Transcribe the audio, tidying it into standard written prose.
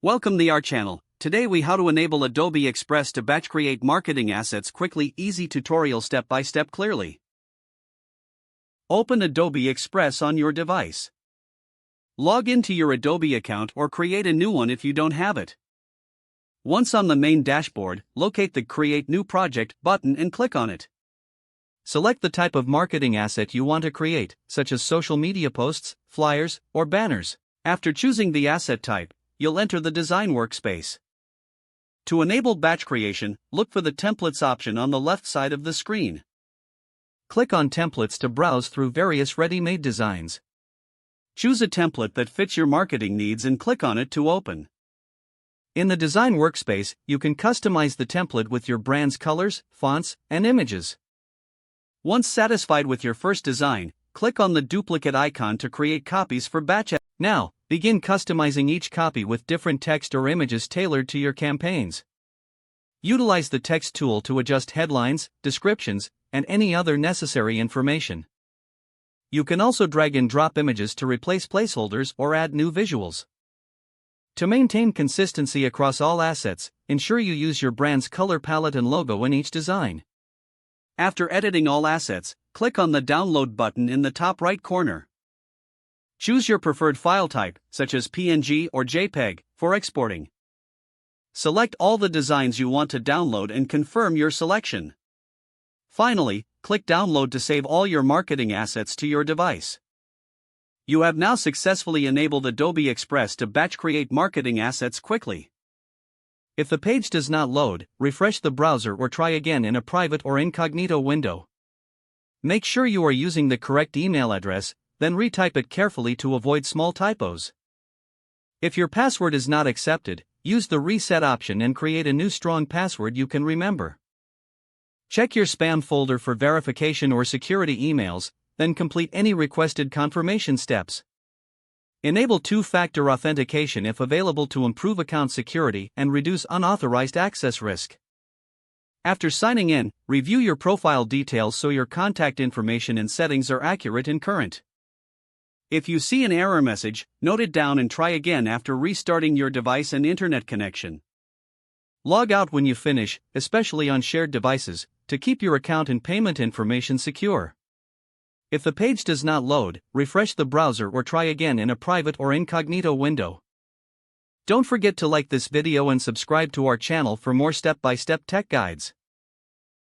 Welcome to our channel. Today we how to enable Adobe Express to batch create marketing assets quickly. Easy tutorial step by step clearly. Open Adobe Express on your device. Log into your Adobe account or create a new one if you don't have it. Once on the main dashboard, locate the Create New Project button and click on it. Select the type of marketing asset you want to create, such as social media posts, flyers, or banners. After choosing the asset type, you'll enter the design workspace. To enable batch creation, look for the templates option on the left side of the screen. Click on templates to browse through various ready-made designs. Choose a template that fits your marketing needs and click on it to open. In the design workspace, you can customize the template with your brand's colors, fonts, and images. Once satisfied with your first design, click on the duplicate icon to create copies for batch. Now, begin customizing each copy with different text or images tailored to your campaigns. Utilize the text tool to adjust headlines, descriptions, and any other necessary information. You can also drag and drop images to replace placeholders or add new visuals. To maintain consistency across all assets, ensure you use your brand's color palette and logo in each design. After editing all assets, click on the Download button in the top right corner. Choose your preferred file type, such as PNG or JPEG, for exporting. Select all the designs you want to download and confirm your selection. Finally, click Download to save all your marketing assets to your device. You have now successfully enabled Adobe Express to batch create marketing assets quickly. If the page does not load, refresh the browser or try again in a private or incognito window. Make sure you are using the correct email address, then retype it carefully to avoid small typos. If your password is not accepted, use the reset option and create a new strong password you can remember. Check your spam folder for verification or security emails, then complete any requested confirmation steps. Enable two-factor authentication if available to improve account security and reduce unauthorized access risk. After signing in, review your profile details so your contact information and settings are accurate and current. If you see an error message, note it down and try again after restarting your device and internet connection. Log out when you finish, especially on shared devices, to keep your account and payment information secure. If the page does not load, refresh the browser or try again in a private or incognito window. Don't forget to like this video and subscribe to our channel for more step-by-step tech guides.